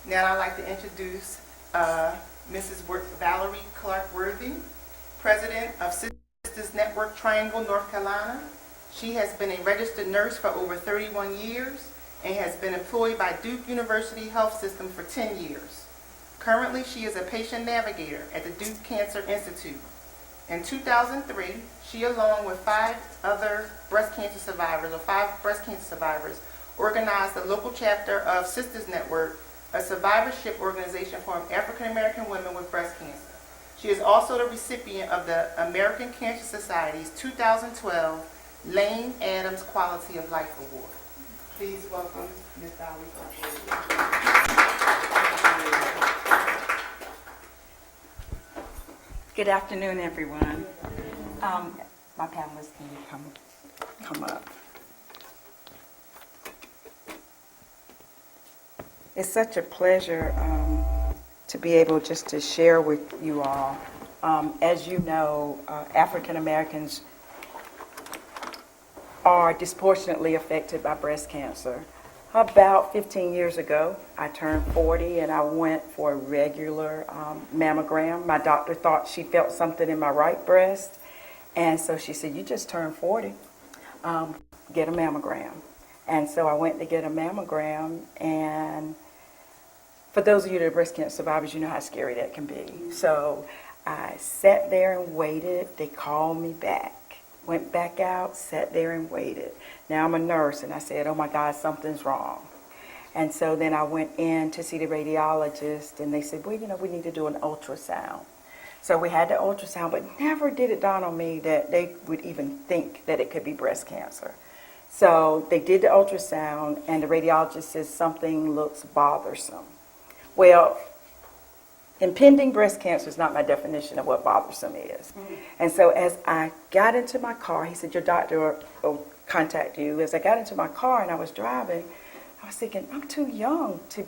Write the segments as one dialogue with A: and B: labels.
A: Now I'd like to introduce Mrs. Valarie Clark-Worthy, President of Sisters Network Triangle, North Carolina. She has been a registered nurse for over 31 years and has been employed by Duke University Health System for 10 years. Currently, she is a patient navigator at the Duke Cancer Institute. In 2003, she, along with five breast cancer survivors, organized the local chapter of Sisters Network, a survivorship organization for African American women with breast cancer. She is also the recipient of the American Cancer Society's 2012 Lane Adams Quality of Life Award. Please welcome Ms. Valarie.
B: Good afternoon, everyone. My panelists, can you come up? It's such a pleasure to be able just to share with you all. As you know, African Americans are disproportionately affected by breast cancer. About 15 years ago, I turned 40 and I went for a regular mammogram. My doctor thought she felt something in my right breast, and so she said, "You just turned 40, get a mammogram." And so I went to get a mammogram, and for those of you that are breast cancer survivors, you know how scary that can be. So I sat there and waited. They called me back. Went back out, sat there and waited. Now I'm a nurse, and I said, "Oh my God, something's wrong." And so then I went in to see the radiologist, and they said, "Well, we need to do an ultrasound." So we had the ultrasound, but never did it dawn on me that they would even think that it could be breast cancer. So they did the ultrasound, and the radiologist says something looks bothersome. Well, impending breast cancer is not my definition of what bothersome is. Mm-hmm. And so as I got into my car, he said, "Your doctor will contact you." As I got into my car and I was driving, I was thinking, I'm too young to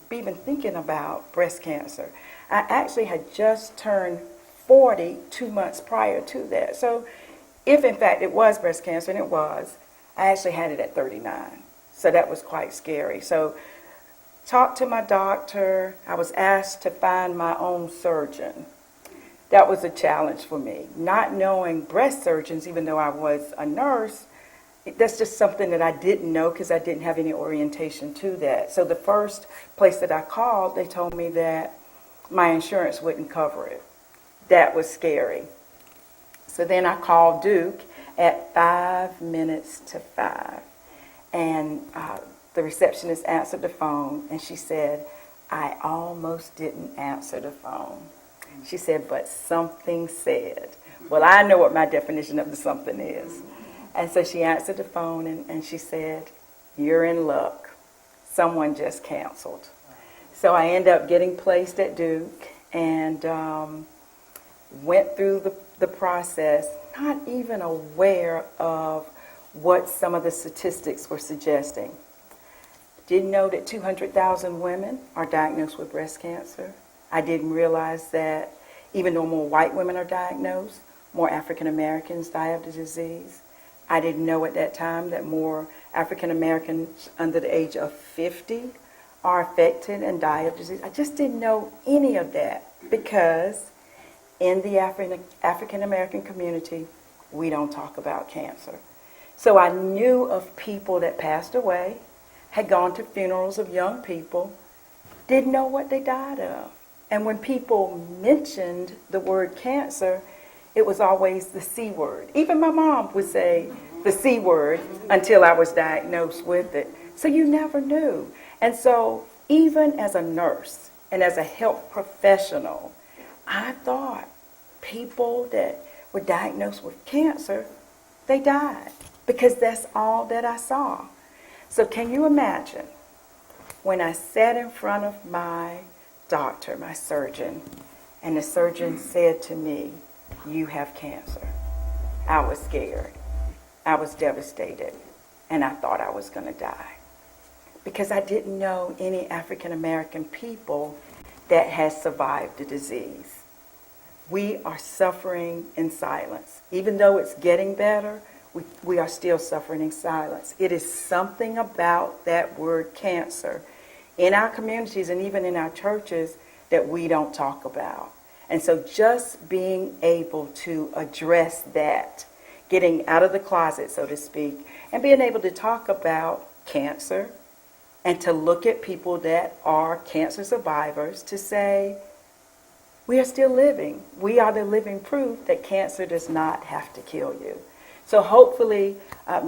B: be even thinking about breast cancer. I actually had just turned 40 2 months prior to that. So if in fact it was breast cancer, and it was, I actually had it at 39. So that was quite scary. So talked to my doctor. I was asked to find my own surgeon. That was a challenge for me. Not knowing breast surgeons, even though I was a nurse, that's just something that I didn't know because I didn't have any orientation to that. So the first place that I called, they told me that my insurance wouldn't cover it. That was scary. So then I called Duke at 5 minutes to 5. And the receptionist answered the phone, and she said, "I almost didn't answer the phone." She said, "But something said." Well, I know what my definition of the something is. And so she answered the phone, and she said, "You're in luck. Someone just canceled." So I ended up getting placed at Duke and went through the process, not even aware of what some of the statistics were suggesting. Didn't know that 200,000 women are diagnosed with breast cancer. I didn't realize that even though more white women are diagnosed, more African Americans die of the disease. I didn't know at that time that more African Americans under the age of 50 are affected and die of disease. I just didn't know any of that because in the African American community, we don't talk about cancer. So I knew of people that passed away, had gone to funerals of young people, didn't know what they died of. And when people mentioned the word cancer, it was always the C word. Even my mom would say the C word until I was diagnosed with it. So you never knew. And so even as a nurse and as a health professional, I thought people that were diagnosed with cancer, they died because that's all that I saw. So can you imagine when I sat in front of my doctor, my surgeon, and the surgeon said to me, "You have cancer." I was scared. I was devastated. And I thought I was going to die because I didn't know any African American people that had survived the disease. We are suffering in silence. Even though it's getting better, we are still suffering in silence. It is something about that word cancer in our communities and even in our churches that we don't talk about. And so just being able to address that, getting out of the closet, so to speak, and being able to talk about cancer and to look at people that are cancer survivors to say, we are still living. We are the living proof that cancer does not have to kill you. So hopefully,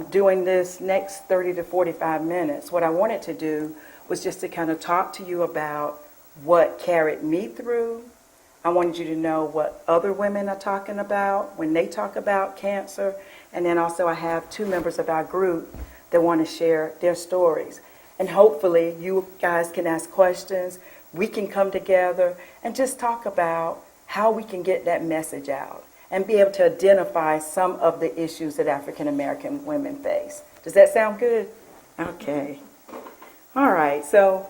B: during this next 30 to 45 minutes, what I wanted to do was just to kind of talk to you about what carried me through. I wanted you to know what other women are talking about when they talk about cancer. And then also I have 2 members of our group that want to share their stories. And hopefully you guys can ask questions. We can come together and just talk about how we can get that message out and be able to identify some of the issues that African American women face. Does that sound good? Okay. All right. So,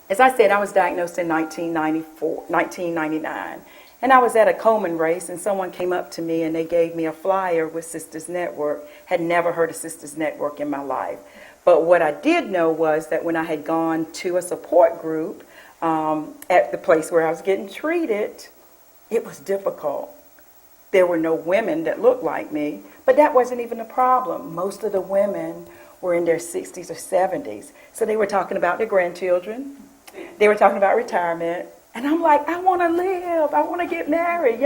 B: as I said, I was diagnosed in 1999. And I was at a Coleman race, and someone came up to me and they gave me a flyer with Sisters Network. Had never heard of Sisters Network in my life. But what I did know was that when I had gone to a support group at the place where I was getting treated, it was difficult. There were no women that looked like me, but that wasn't even a problem. Most of the women were in their 60s or 70s. So they were talking about their grandchildren. They were talking about retirement. And I'm like, I want to live. I want to get married.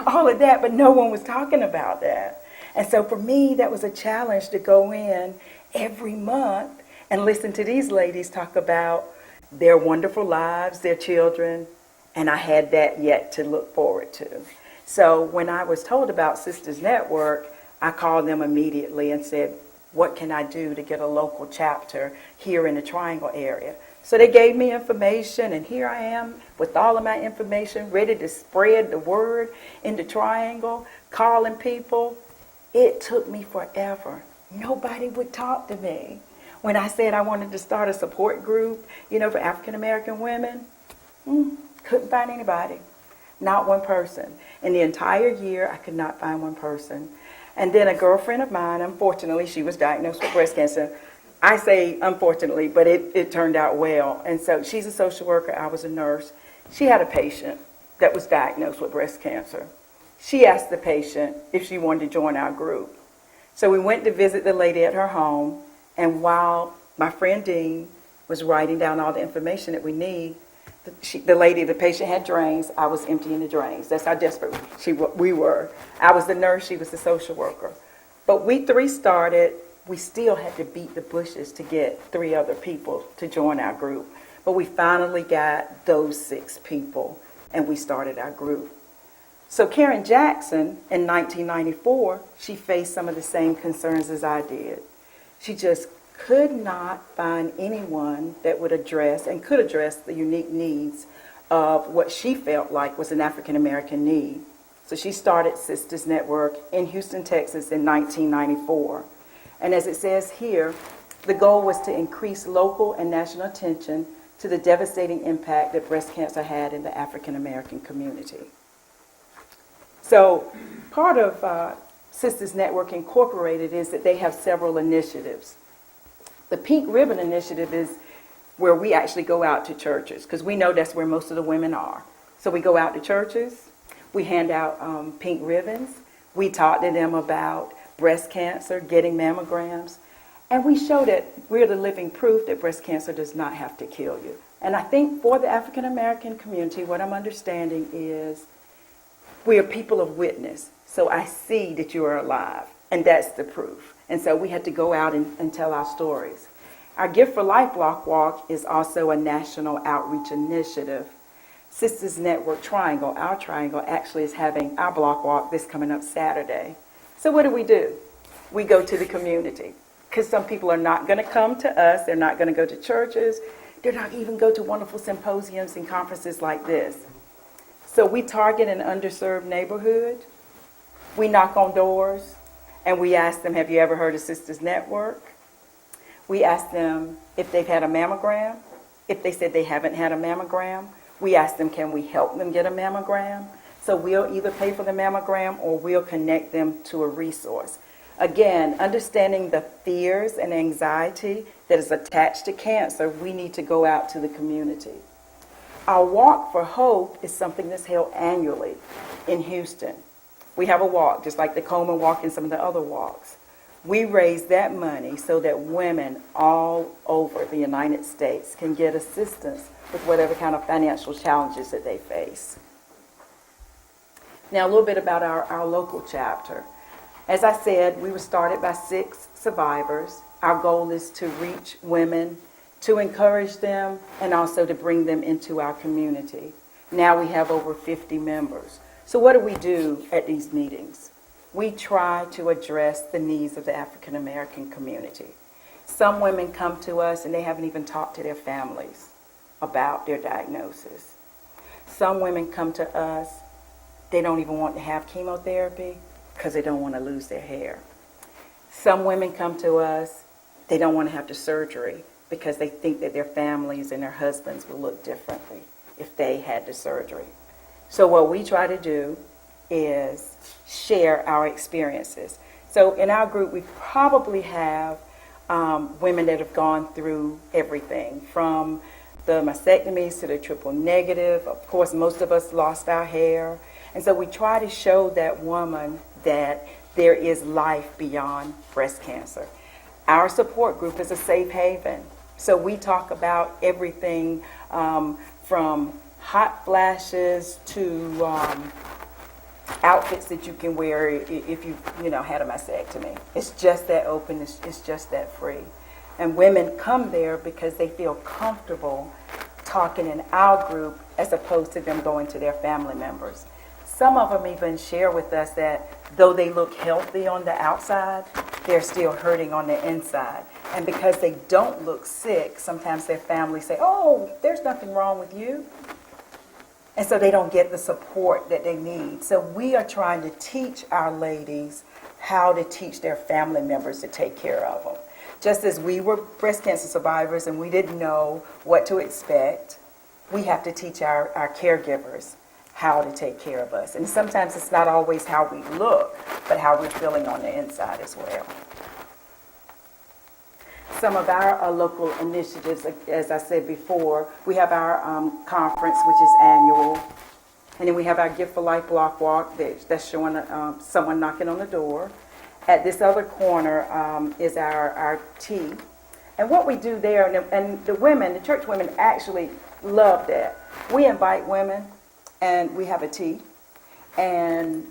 B: All of that. But no one was talking about that. And so for me, that was a challenge to go in every month and listen to these ladies talk about their wonderful lives, their children. And I had that yet to look forward to. So when I was told about Sisters Network, I called them immediately and said, what can I do to get a local chapter here in the Triangle area? So they gave me information, and here I am with all of my information, ready to spread the word in the Triangle, calling people. It took me forever. Nobody would talk to me. When I said I wanted to start a support group, for African American women, couldn't find anybody. Not one person. In the entire year, I could not find one person. And then a girlfriend of mine, unfortunately, she was diagnosed with breast cancer. I say unfortunately, but it turned out well. And so she's a social worker. I was a nurse. She had a patient that was diagnosed with breast cancer. She asked the patient if she wanted to join our group. So we went to visit the lady at her home. And while my friend Dean was writing down all the information that we need, the patient had drains. I was emptying the drains. That's how desperate we were. I was the nurse. She was the social worker. But we 3 started. We still had to beat the bushes to get 3 other people to join our group. But we finally got those 6 people, and we started our group. So Karen Jackson, in 1994, she faced some of the same concerns as I did. She just could not find anyone that would address and could address the unique needs of what she felt like was an African American need. So she started Sisters Network in Houston, Texas in 1994. And as it says here, the goal was to increase local and national attention to the devastating impact that breast cancer had in the African American community. So part of Sisters Network Incorporated is that they have several initiatives. The Pink Ribbon Initiative is where we actually go out to churches, because we know that's where most of the women are. So we go out to churches, we hand out pink ribbons, we talk to them about breast cancer, getting mammograms, and we show that we're the living proof that breast cancer does not have to kill you. And I think for the African American community, what I'm understanding is we are people of witness. So I see that you are alive, and that's the proof. And so we had to go out and tell our stories. Our Gift for Life Block Walk is also a national outreach initiative. Sisters Network Triangle, our triangle, actually is having our block walk this coming up Saturday. So what do? We go to the community, because some people are not going to come to us. They're not going to go to churches. They're not even go to wonderful symposiums and conferences like this. So we target an underserved neighborhood. We knock on doors. And we ask them, have you ever heard of Sisters Network? We ask them if they've had a mammogram. If they said they haven't had a mammogram, we ask them, can we help them get a mammogram? So we'll either pay for the mammogram or we'll connect them to a resource. Again, understanding the fears and anxiety that is attached to cancer, we need to go out to the community. Our Walk for Hope is something that's held annually in Houston. We have a walk, just like the Coleman Walk and some of the other walks. We raise that money so that women all over the United States can get assistance with whatever kind of financial challenges that they face. Now, a little bit about our local chapter. As I said, we were started by 6 survivors. Our goal is to reach women, to encourage them, and also to bring them into our community. Now we have over 50 members. So what do we do at these meetings? We try to address the needs of the African American community. Some women come to us and they haven't even talked to their families about their diagnosis. Some women come to us, they don't even want to have chemotherapy because they don't want to lose their hair. Some women come to us, they don't want to have the surgery because they think that their families and their husbands will look differently if they had the surgery. So what we try to do is share our experiences. So in our group, we probably have women that have gone through everything, from the mastectomies to the triple negative. Of course, most of us lost our hair. And so we try to show that woman that there is life beyond breast cancer. Our support group is a safe haven. So we talk about everything from hot flashes to outfits that you can wear if you had a mastectomy. It's just that open, it's just that free. And women come there because they feel comfortable talking in our group as opposed to them going to their family members. Some of them even share with us that though they look healthy on the outside, they're still hurting on the inside. And because they don't look sick, sometimes their families say, "Oh, there's nothing wrong with you." And so they don't get the support that they need. So we are trying to teach our ladies how to teach their family members to take care of them. Just as we were breast cancer survivors and we didn't know what to expect, we have to teach our caregivers how to take care of us. And sometimes it's not always how we look, but how we're feeling on the inside as well. Some of our local initiatives, as I said before, we have our conference, which is annual. And then we have our Gift for Life block walk that's showing someone knocking on the door. At this other corner is our tea. And what we do there, and the women, the church women actually love that. We invite women and we have a tea. And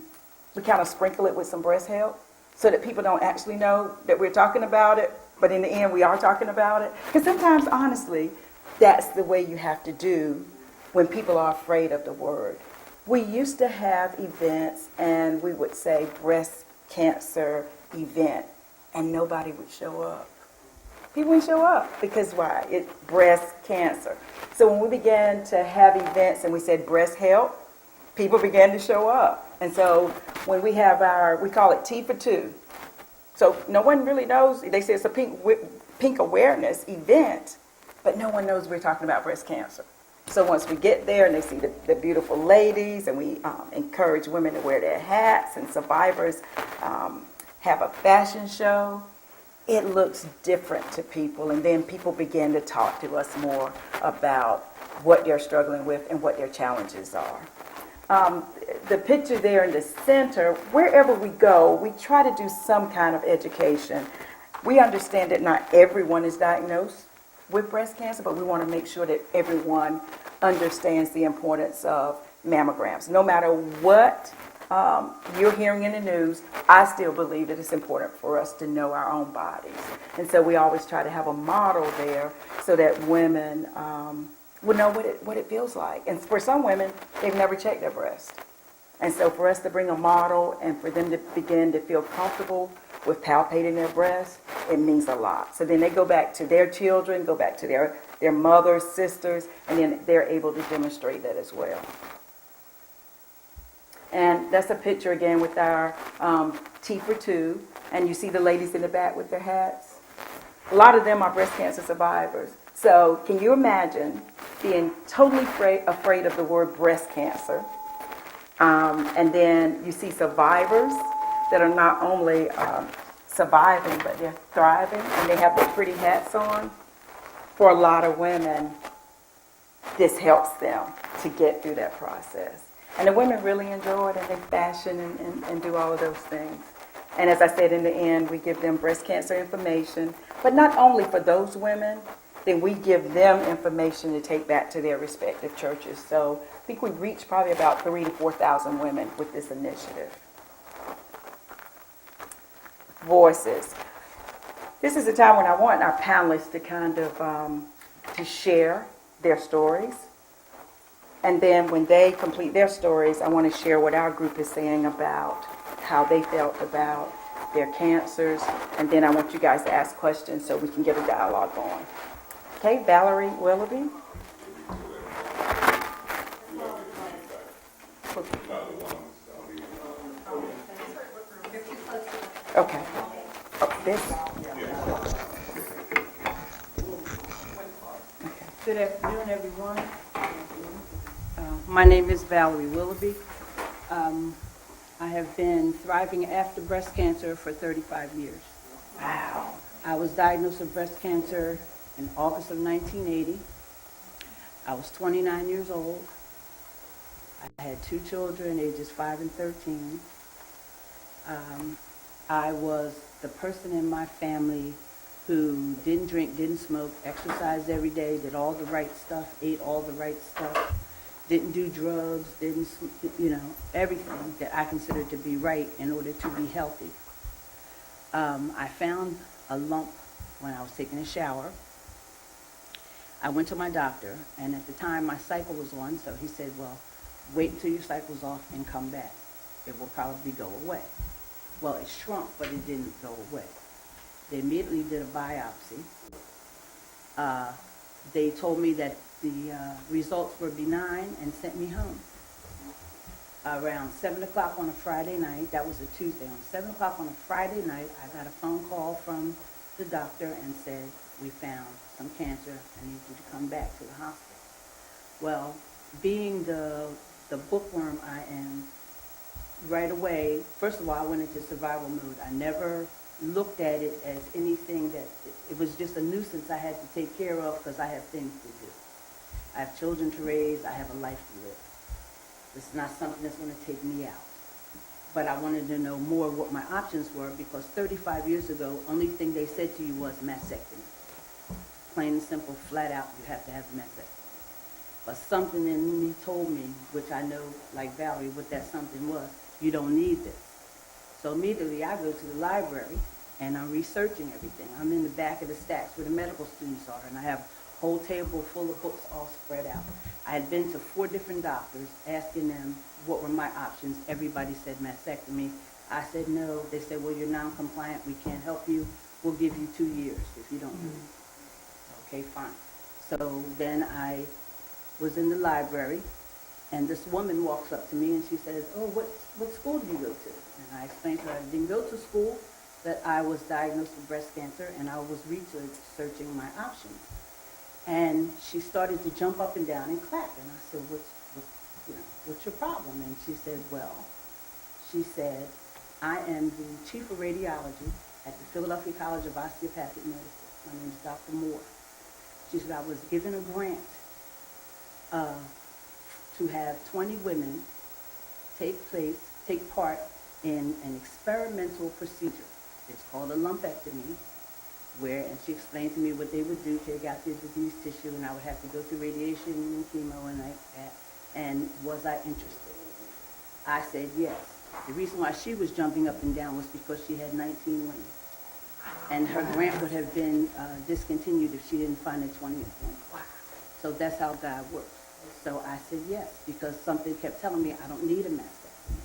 B: we kind of sprinkle it with some breast help so that people don't actually know that we're talking about it. But in the end, we are talking about it. Because sometimes, honestly, that's the way you have to do when people are afraid of the word. We used to have events, and we would say breast cancer event, and nobody would show up. People wouldn't show up because why? It's breast cancer. So when we began to have events and we said breast help, people began to show up. And so when we have we call it Tea for Two. So no one really knows. They say it's a pink awareness event, but no one knows we're talking about breast cancer. So once we get there and they see the beautiful ladies, and we encourage women to wear their hats, and survivors have a fashion show, it looks different to people. And then people begin to talk to us more about what they're struggling with and what their challenges are. The picture there in the center, wherever we go, we try to do some kind of education. We understand that not everyone is diagnosed with breast cancer, but we want to make sure that everyone understands the importance of mammograms. No matter what you're hearing in the news, I still believe that it's important for us to know our own bodies. And so we always try to have a model there so that women will know what it feels like. And for some women, they've never checked their breast. And so for us to bring a model and for them to begin to feel comfortable with palpating their breast, it means a lot. So then they go back to their children, go back to their mothers, sisters, and then they're able to demonstrate that as well. And that's a picture again with our Tea for Two. And you see the ladies in the back with their hats. A lot of them are breast cancer survivors. So can you imagine being totally afraid of the word breast cancer? And then you see survivors that are not only surviving, but they're thriving, and they have their pretty hats on. For a lot of women, this helps them to get through that process. And the women really enjoy it, and they fashion and do all of those things. And as I said, in the end, we give them breast cancer information, but not only for those women, then we give them information to take back to their respective churches. So I think we reach probably about 3,000 to 4,000 women with this initiative. Voices. This is a time when I want our panelists to kind of to share their stories. And then when they complete their stories, I want to share what our group is saying about how they felt about their cancers. And then I want you guys to ask questions so we can get a dialogue going. Okay, Valarie Willoughby. Okay. Oh, this.
C: Good afternoon, everyone. My name is Valarie Willoughby. I have been thriving after breast cancer for 35 years.
B: Wow.
C: I was diagnosed with breast cancer in August of 1980. I was 29 years old. I had 2 children, ages 5 and 13. I was the person in my family who didn't drink, didn't smoke, exercised every day, did all the right stuff, ate all the right stuff, didn't do drugs, didn't, everything that I considered to be right in order to be healthy. I found a lump when I was taking a shower. I went to my doctor, and at the time my cycle was on, so he said, well, wait until your cycle's off and come back. It will probably go away. Well, it shrunk, but it didn't go away. They immediately did a biopsy. They told me that the results were benign and sent me home. Around 7 o'clock on a Friday night, that was a Tuesday, on 7 o'clock on a Friday night, I got a phone call from the doctor and said, we found some cancer, I need you to come back to the hospital. Well, being the bookworm I am, right away, first of all, I went into survival mode. I never looked at it as anything that, it was just a nuisance I had to take care of because I have things to do. I have children to raise, I have a life to live. It's not something that's going to take me out. But I wanted to know more what my options were because 35 years ago, only thing they said to you was mastectomy. Plain and simple, flat out, you have to have a mastectomy. But something in me told me, which I know, like Valarie, what that something was, you don't need this. So immediately I go to the library and I'm researching everything. I'm in the back of the stacks where the medical students are, and I have a whole table full of books all spread out. I had been to 4 different doctors asking them what were my options. Everybody said mastectomy. I said no. They said, well, you're non-compliant. We can't help you. We'll give you 2 years if you don't do it. Okay, fine. So then I was in the library, and this woman walks up to me and she says, oh, what school did you go to? And I explained to her I didn't go to school, that I was diagnosed with breast cancer, and I was researching my options. And she started to jump up and down and clap. And I said, what's your problem? And she said, I am the chief of radiology at the Philadelphia College of Osteopathic Medicine. My name is Dr. Moore. She said, I was given a grant to have 20 women take part in an experimental procedure. It's called a lumpectomy, and she explained to me what they would do, take out the diseased tissue, and I would have to go through radiation and chemo and like that. And was I interested? I said yes. The reason why she was jumping up and down was because she had 19 women. And her grant would have been discontinued if she didn't find a 20th one. Wow. So that's how God works. So I said yes, because something kept telling me I don't need a mastectomy.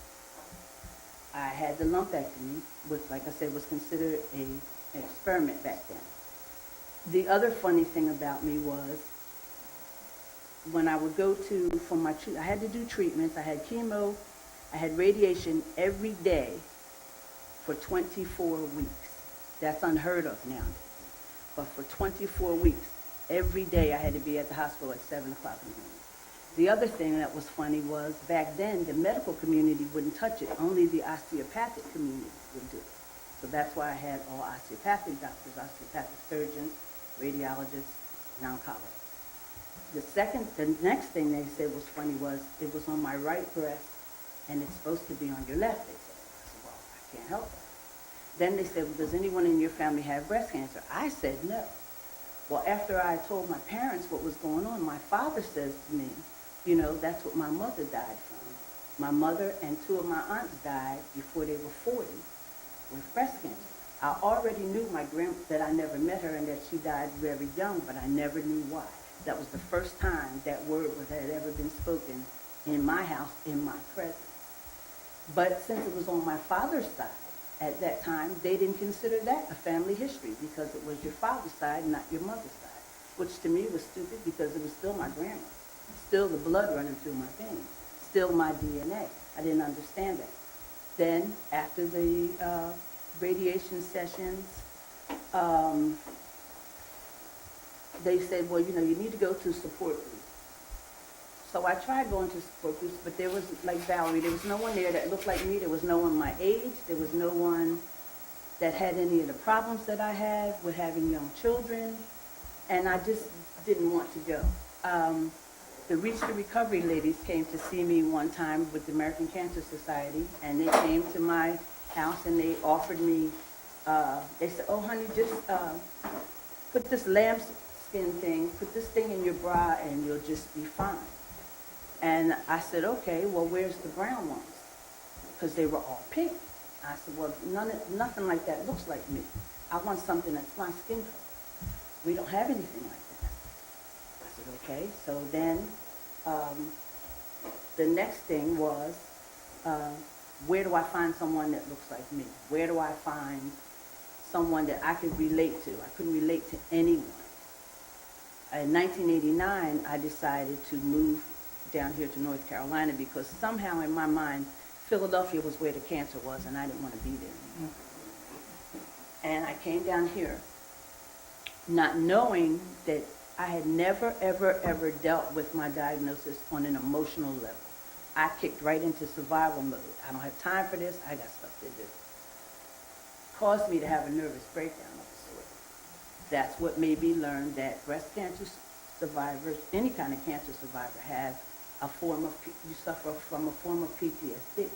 C: I had the lumpectomy, which, like I said, was considered an experiment back then. The other funny thing about me was when I would go for my treatment, I had to do treatments. I had chemo, I had radiation every day for 24 weeks. That's unheard of nowadays. But for 24 weeks, every day I had to be at the hospital at 7 o'clock in the morning. The other thing that was funny was back then the medical community wouldn't touch it. Only the osteopathic community would do it. So that's why I had all osteopathic doctors, osteopathic surgeons, radiologists, and oncologists. The next thing they said was funny was it was on my right breast and it's supposed to be on your left, they said. I said, well, I can't help it. Then they said, well, does anyone in your family have breast cancer? I said no. Well, after I told my parents what was going on, my father says to me, you know, that's what my mother died from. My mother and two of my aunts died before they were 40 with breast cancer. I already knew that I never met her and that she died very young, but I never knew why. That was the first time that word had ever been spoken in my house, in my presence. But since it was on my father's side, at that time, they didn't consider that a family history because it was your father's side, not your mother's side, which to me was stupid because it was still my grandma, still the blood running through my veins, still my DNA. I didn't understand that. Then, after the radiation sessions, they said, well, you know, you need to go to support group. So I tried going to support groups, but there was, like Valarie, there was no one there that looked like me. There was no one my age. There was no one that had any of the problems that I had with having young children. And I just didn't want to go. The Reach to Recovery ladies came to see me one time with the American Cancer Society, and they came to my house and they offered me, they said, oh, honey, just put this lambskin thing, put this thing in your bra and you'll just be fine. And I said, okay, well, where's the brown ones? Because they were all pink. I said, well, nothing like that looks like me. I want something that's my skin color. We don't have anything like that. I said, okay. So then the next thing was, where do I find someone that looks like me? Where do I find someone that I could relate to? I couldn't relate to anyone. In 1989, I decided to move down here to North Carolina because somehow in my mind, Philadelphia was where the cancer was and I didn't want to be there anymore. And I came down here not knowing that I had never, ever, ever dealt with my diagnosis on an emotional level. I kicked right into survival mode. I don't have time for this. I got stuff to do. Caused me to have a nervous breakdown of a sort. That's what made me learn that breast cancer survivors, any kind of cancer survivor, have a form of, you suffer from a form of PTSD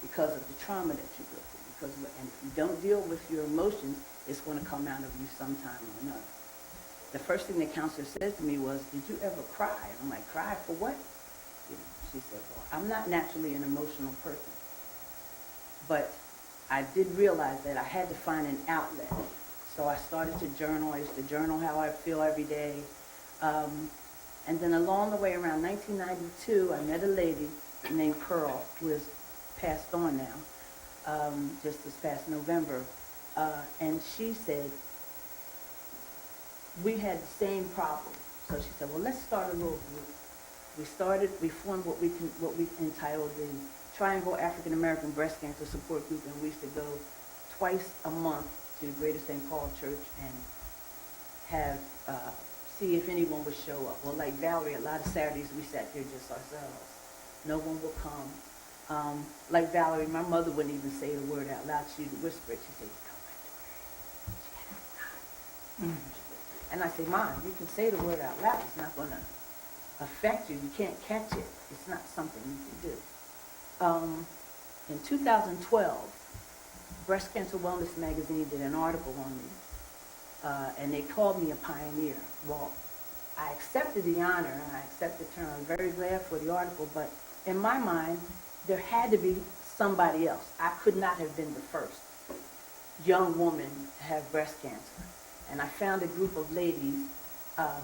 C: because of the trauma that you go through. And if you don't deal with your emotions, it's going to come out of you sometime or another. The first thing the counselor said to me was, did you ever cry? And I'm like, cry for what? You know, she said, well, I'm not naturally an emotional person. But I did realize that I had to find an outlet. So I started to journal. I used to journal how I feel every day. And then along the way, around 1992, I met a lady named Pearl, who has passed on now, just this past November. And she said, we had the same problem. So she said, well, let's start a little group. We formed what we entitled the Triangle African American Breast Cancer Support Group, and we used to go twice a month to Greater St. Paul Church and have, see if anyone would show up. Well, like Valarie, a lot of Saturdays we sat there just ourselves. No one would come. Like Valarie, my mother wouldn't even say the word out loud. She'd whisper it. She'd say, don't write the word. And I say, Mom, you can say the word out loud. It's not going to affect you. You can't catch it. It's not something you can do. In 2012, Breast Cancer Wellness Magazine did an article on me, and they called me a pioneer. Well, I accepted the honor, and I accepted the term. I'm very glad for the article, but in my mind, there had to be somebody else. I could not have been the first young woman to have breast cancer. And I found a group of ladies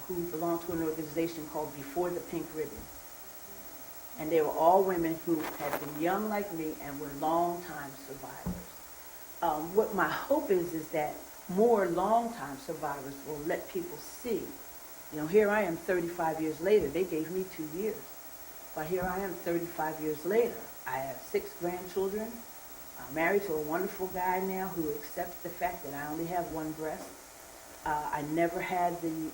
C: who belonged to an organization called Before the Pink Ribbon. And they were all women who had been young like me and were long-time survivors. What my hope is that more long-time survivors will let people see. You know, here I am 35 years later. They gave me 2 years. But here I am 35 years later. I have 6 grandchildren. I'm married to a wonderful guy now who accepts the fact that I only have one breast. I never had the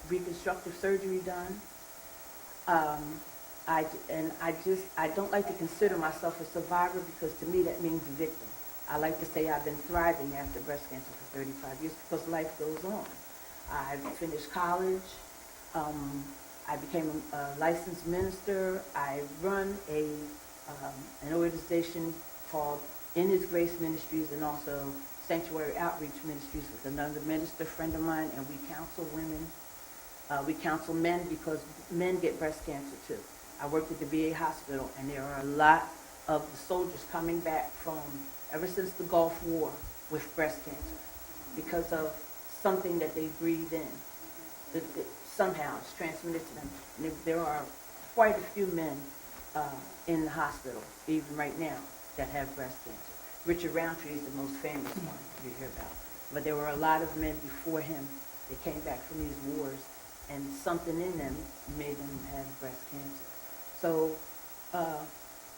C: reconstructive surgery done. I don't like to consider myself a survivor because to me that means victim. I like to say I've been thriving after breast cancer for 35 years because life goes on. I finished college. I became a licensed minister. I run an organization called In His Grace Ministries and also Sanctuary Outreach Ministries with another minister friend of mine, and we counsel women. We counsel men because men get breast cancer too. I worked at the VA hospital, and there are a lot of the soldiers coming back from ever since the Gulf War with breast cancer because of something that they breathe in. That somehow it's transmitted to them. And there are quite a few men in the hospital, even right now, that have breast cancer. Richard Roundtree is the most famous one you hear about. But there were a lot of men before him that came back from these wars, and something in them made them have breast cancer. So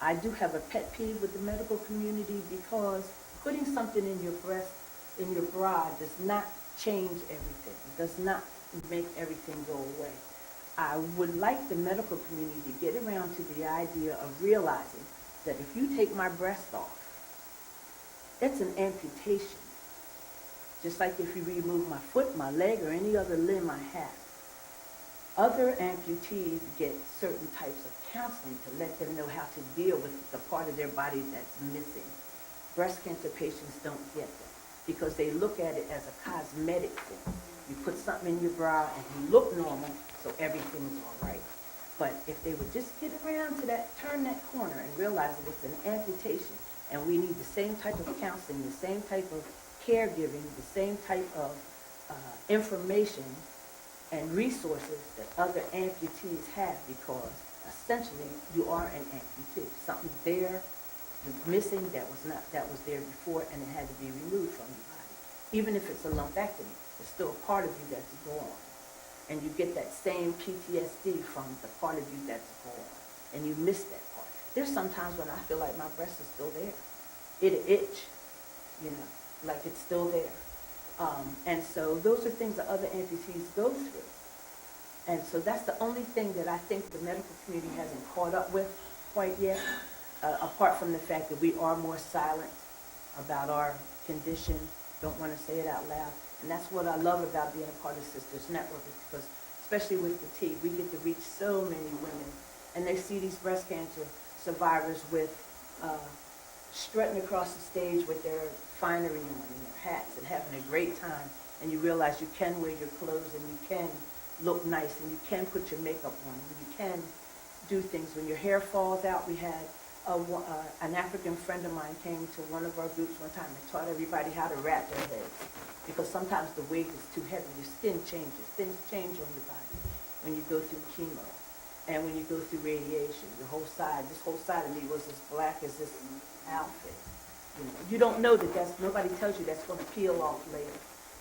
C: I do have a pet peeve with the medical community because putting something in your breast, in your bra, does not change everything. It does not make everything go away. I would like the medical community to get around to the idea of realizing that if you take my breast off, it's an amputation. Just like if you remove my foot, my leg, or any other limb I have. Other amputees get certain types of counseling to let them know how to deal with the part of their body that's missing. Breast cancer patients don't get that because they look at it as a cosmetic thing. You put something in your bra and you look normal, so everything's all right. But if they would just get around to that, turn that corner and realize that it's an amputation, and we need the same type of counseling, the same type of caregiving, the same type of information and resources that other amputees have, because essentially you are an amputee. Something's there, that's missing that was there before, and it had to be removed from your body. Even if it's a lumpectomy, it's still a part of you that's gone. And you get that same PTSD from the part of you that's gone. And you miss that part. There's sometimes when I feel like my breast is still there. It'll itch, like it's still there. And so those are things that other amputees go through. And so that's the only thing that I think the medical community hasn't caught up with quite yet, apart from the fact that we are more silent about our condition, don't want to say it out loud. And that's what I love about being a part of Sisters Network, is because, especially with the T, we get to reach so many women, and they see these breast cancer survivors with strutting across the stage with their finery on and their hats and having a great time. And you realize you can wear your clothes and you can look nice and you can put your makeup on and you can do things. When your hair falls out, we had an African friend of mine came to one of our groups one time and taught everybody how to wrap their heads, because sometimes the wig is too heavy. Your skin changes. Things change on your body when you go through chemo and when you go through radiation. This whole side of me was as black as this outfit. You don't know that nobody tells you that's going to peel off later.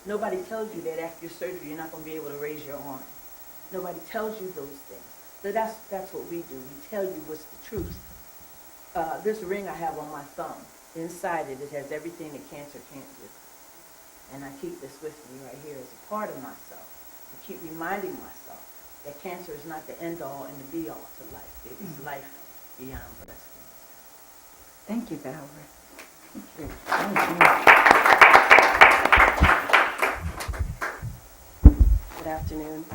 C: Nobody tells you that after your surgery you're not going to be able to raise your arm. Nobody tells you those things. So that's what we do. We tell you what's the truth. This ring I have on my thumb, inside it has everything that cancer can't do. And I keep this with me right here as a part of myself, to keep reminding myself that cancer is not the end-all and the be-all to life. There is life beyond breast cancer.
B: Thank you, Valarie.
D: Good afternoon.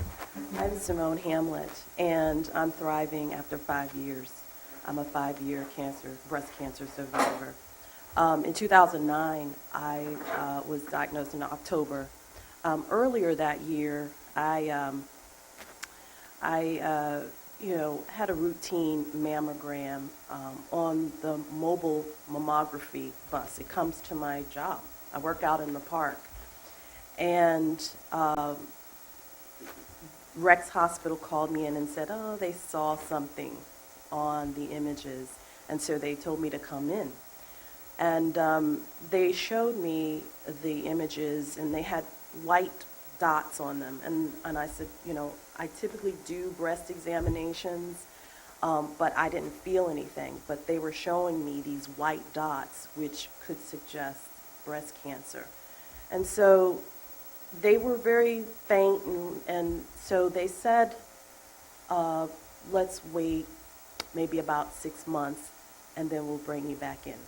D: I'm Simone Hamlet, and I'm thriving after 5 years. I'm a 5-year breast cancer survivor. In 2009, I was diagnosed in October. Earlier that year, I had a routine mammogram on the mobile mammography bus. It comes to my job. I work out in the park. And Rex Hospital called me in and said, oh, they saw something on the images. And so they told me to come in. And they showed me the images, and they had white dots on them. And I said, I typically do breast examinations, but I didn't feel anything. But they were showing me these white dots, which could suggest breast cancer. And so they were very faint, and so they said, let's wait maybe about 6 months, and then we'll bring you back in.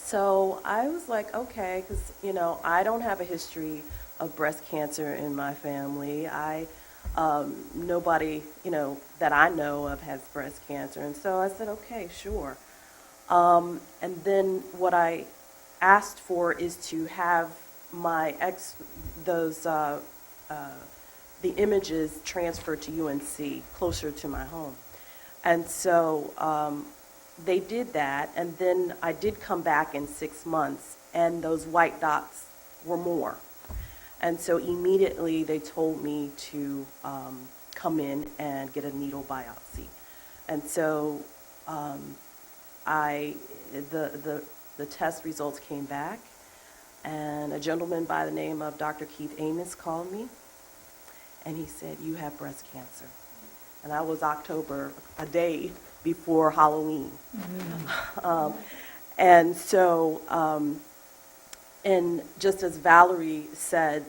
D: So I was like, okay, because, I don't have a history of breast cancer in my family. Nobody, that I know of has breast cancer. And so I said, okay, sure. And then what I asked for is to have the images transferred to UNC, closer to my home. And so they did that, and then I did come back in 6 months, and those white dots were more. And so immediately they told me to come in and get a needle biopsy. And so the test results came back, and a gentleman by the name of Dr. Keith Amos called me, and he said, "You have breast cancer." And that was October, a day before Halloween. And so, and just as Valarie said,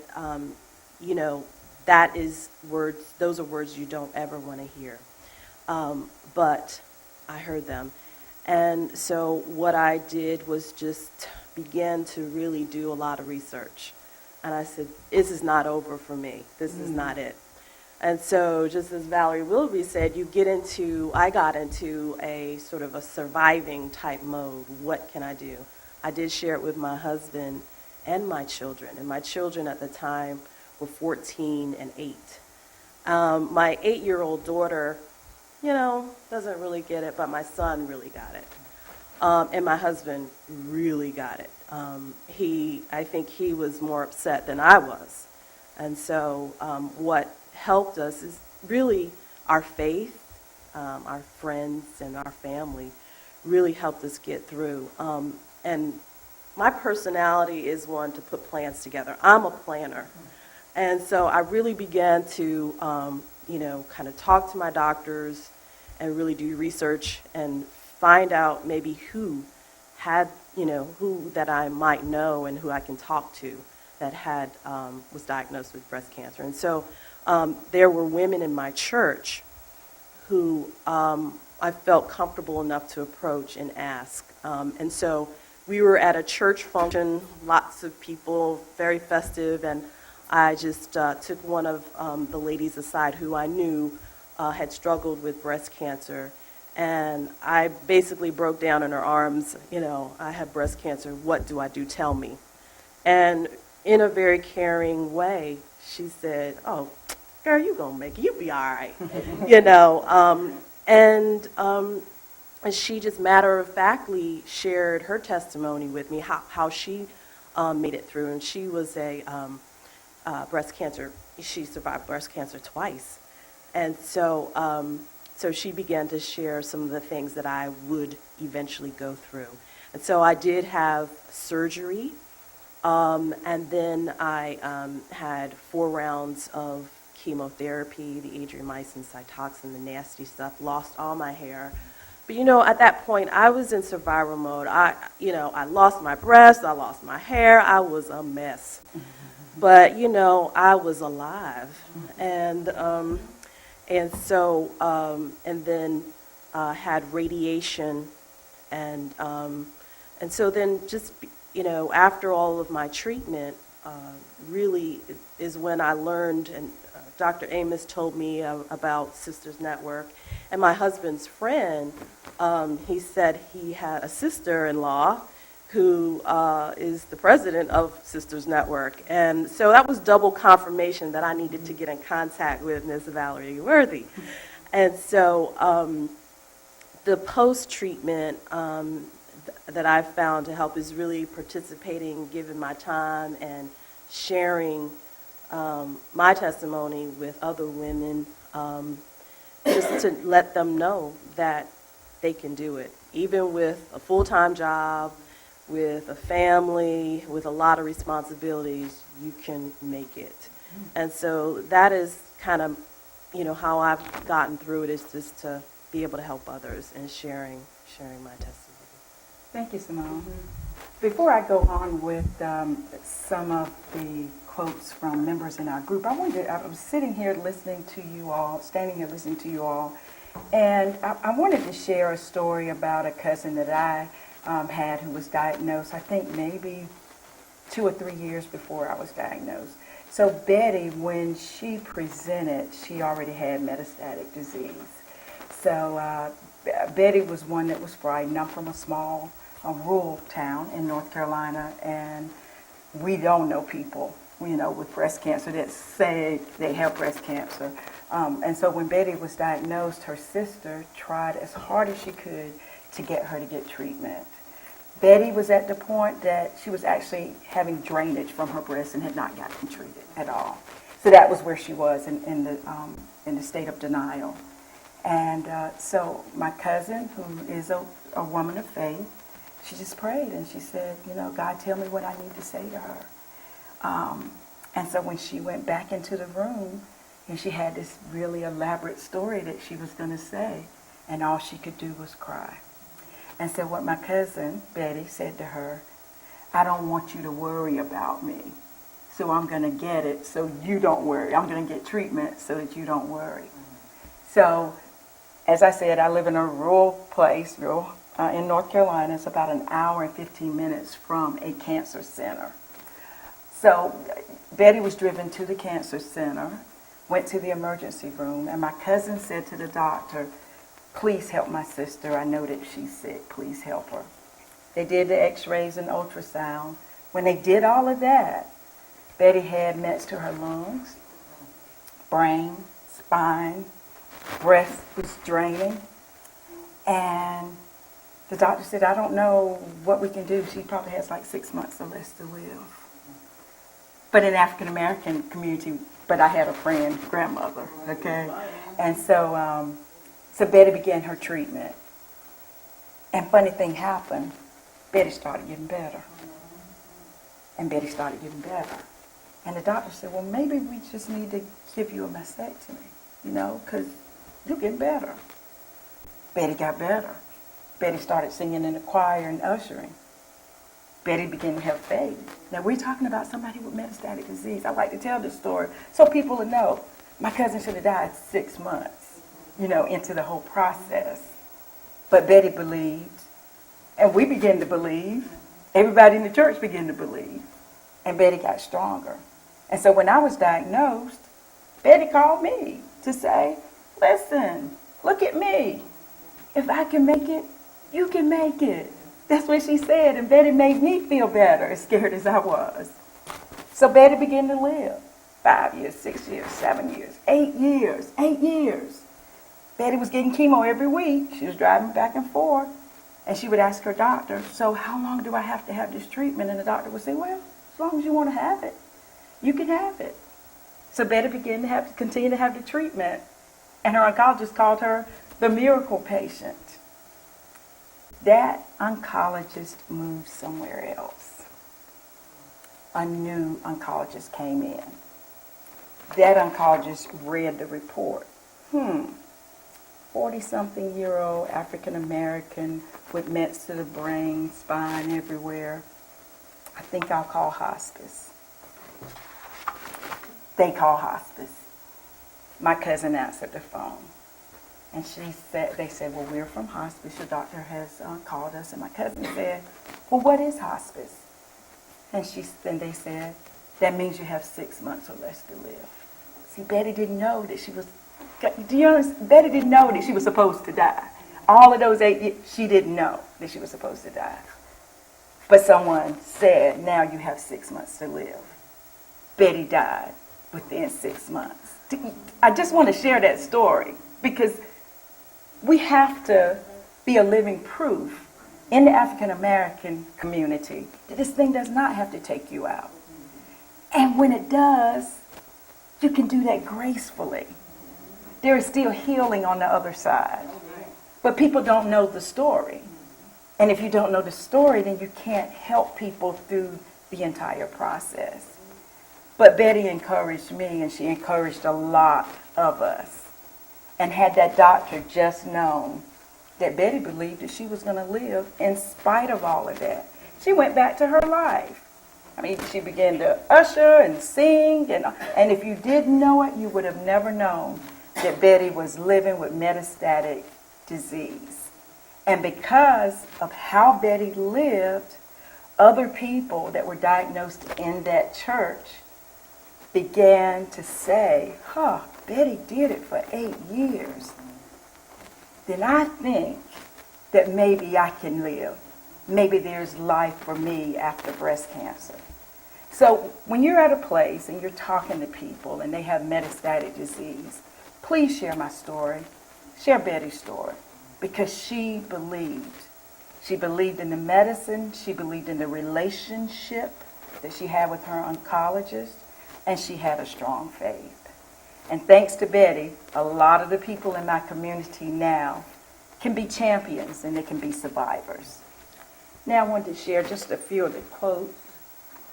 D: that is words, those are words you don't ever want to hear. But I heard them. And so what I did was just begin to really do a lot of research. And I said, this is not over for me. This is not it. And so just as Valarie Willoughby said, I got into a sort of a surviving type mode. What can I do? I did share it with my husband and my children. And my children at the time were 14 and 8. My 8-year-old daughter, doesn't really get it, but my son really got it. And my husband really got it. I think he was more upset than I was. And so what helped us is really our faith, our friends and our family really helped us get through. And my personality is one to put plans together. I'm a planner. And so I really began to, kind of talk to my doctors and really do research and find out maybe who that I might know and who I can talk to that was diagnosed with breast cancer. And so there were women in my church who I felt comfortable enough to approach and ask. And so we were at a church function, lots of people, very festive, and I just took one of the ladies aside who I knew had struggled with breast cancer. And I basically broke down in her arms, I have breast cancer, what do I do, tell me. And in a very caring way, she said, "Oh, girl, you gonna make it, you be all right." And she just matter-of-factly shared her testimony with me, how she made it through. And she was breast cancer, she survived breast cancer twice. And so she began to share some of the things that I would eventually go through. And so I did have surgery, and then I had 4 rounds of chemotherapy, the adriamycin, Cytoxan, the nasty stuff, lost all my hair. But at that point, I was in survival mode. I lost my breasts, I lost my hair, I was a mess. But, I was alive. And then had radiation, and so then just, after all of my treatment, really is when I learned, and Dr. Amos told me about Sisters Network, and my husband's friend, he said he had a sister-in-law who is the president of Sisters Network. And so that was double confirmation that I needed to get in contact with Ms. Valarie Worthy. And so the post-treatment that I've found to help is really participating, giving my time, and sharing my testimony with other women, just to let them know that they can do it. Even with a full-time job, with a family, with a lot of responsibilities, you can make it. And so that is kind of, how I've gotten through it, is just to be able to help others and sharing my testimony.
B: Thank you, Simone. Before I go on with some of the quotes from members in our group, I was sitting here listening to you all, standing here listening to you all, and I wanted to share a story about a cousin that I had who was diagnosed, I think maybe 2 or 3 years before I was diagnosed. So Betty, when she presented, she already had metastatic disease. So Betty was one that was frightened. I'm from a small rural town in North Carolina, and we don't know people, with breast cancer that say they have breast cancer. And so when Betty was diagnosed, her sister tried as hard as she could to get her to get treatment. Betty was at the point that she was actually having drainage from her breast and had not gotten treated at all. So that was where she was in the state of denial. And so my cousin, who is a woman of faith, she just prayed and she said, God, tell me what I need to say to her. And so when she went back into the room, and she had this really elaborate story that she was going to say, and all she could do was cry. And so what my cousin, Betty, said to her, I don't want you to worry about me, so I'm going to get it so you don't worry. I'm going to get treatment so that you don't worry. So, as I said, I live in a rural place, in North Carolina. It's about an hour and 15 minutes from a cancer center. So Betty was driven to the cancer center, went to the emergency room, and my cousin said to the doctor, please help my sister. I know that she's sick. Please help her. They did the x-rays and ultrasound. When they did all of that, Betty had mets to her lungs, brain, spine, breast was draining, and the doctor said, I don't know what we can do. She probably has like 6 months or less to live. But in African-American community, but I had a friend, grandmother, okay? And so Betty began her treatment. And funny thing happened, Betty started getting better. And Betty started getting better. And the doctor said, well, maybe we just need to give you a mastectomy, because you're getting better. Betty got better. Betty started singing in the choir and ushering. Betty began to have a baby. Now, we're talking about somebody with metastatic disease. I like to tell this story so people will know. My cousin should have died 6 months, into the whole process. But Betty believed, and we began to believe. Everybody in the church began to believe. And Betty got stronger. And so when I was diagnosed, Betty called me to say, listen, look at me. If I can make it, you can make it. That's what she said, and Betty made me feel better, as scared as I was. So Betty began to live. 5 years, 6 years, 7 years, 8 years, 8 years. Betty was getting chemo every week. She was driving back and forth, and she would ask her doctor, so how long do I have to have this treatment? And the doctor would say, well, as long as you want to have it, you can have it. So Betty began to continue to have the treatment, and her oncologist called her the miracle patient. That oncologist moved somewhere else. A new oncologist came in. That oncologist read the report. 40-something-year-old African-American with mets to the brain, spine everywhere. I think I'll call hospice. They call hospice. My cousin answered the phone. And they said, well, we're from hospice. Your doctor has called us. And my cousin said, well, what is hospice? And they said, that means you have 6 months or less to live. See, Betty didn't know that she was, do you understand? Betty didn't know that she was supposed to die. All of those 8 years, she didn't know that she was supposed to die. But someone said, now you have 6 months to live. Betty died within 6 months. I just want to share that story because we have to be a living proof in the African-American community that this thing does not have to take you out. And when it does, you can do that gracefully. There is still healing on the other side. But people don't know the story. And if you don't know the story, then you can't help people through the entire process. But Betty encouraged me, and she encouraged a lot of us. And had that doctor just known that Betty believed that she was going to live in spite of all of that, she went back to her life. I mean, she began to usher and sing, and if you didn't know it, you would have never known that Betty was living with metastatic disease. And because of how Betty lived, other people that were diagnosed in that church began to say, Betty did it for 8 years. Then I think that maybe I can live. Maybe there's life for me after breast cancer. So when you're at a place and you're talking to people and they have metastatic disease, please share my story. Share Betty's story. Because she believed. She believed in the medicine. She believed in the relationship that she had with her oncologist. And she had a strong faith. And thanks to Betty, a lot of the people in my community now can be champions and they can be survivors. Now I wanted to share just a few of the quotes.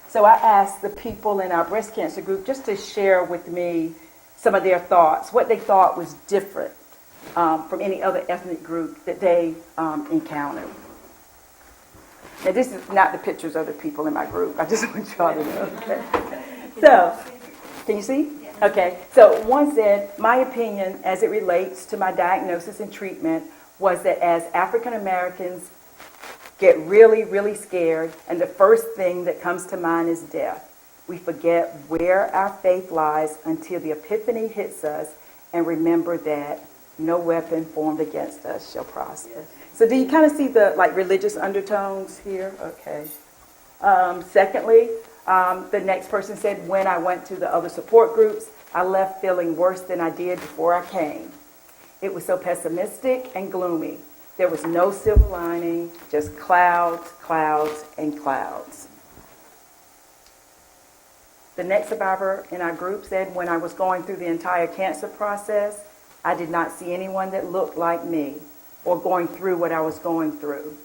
B: So I asked the people in our breast cancer group just to share with me some of their thoughts, what they thought was different from any other ethnic group that they encountered. Now this is not the pictures of the people in my group. I just want y'all to know. Okay. So, can you see? Okay. So one said, my opinion as it relates to my diagnosis and treatment was that as African Americans get really, really scared, and the first thing that comes to mind is death. We forget where our faith lies until the epiphany hits us and remember that no weapon formed against us shall prosper. So do you kind of see the religious undertones here? Okay. Secondly, the next person said, when I went to the other support groups, I left feeling worse than I did before I came. It was so pessimistic and gloomy. There was no silver lining, just clouds, clouds, and clouds. The next survivor in our group said, when I was going through the entire cancer process, I did not see anyone that looked like me or going through what I was going through.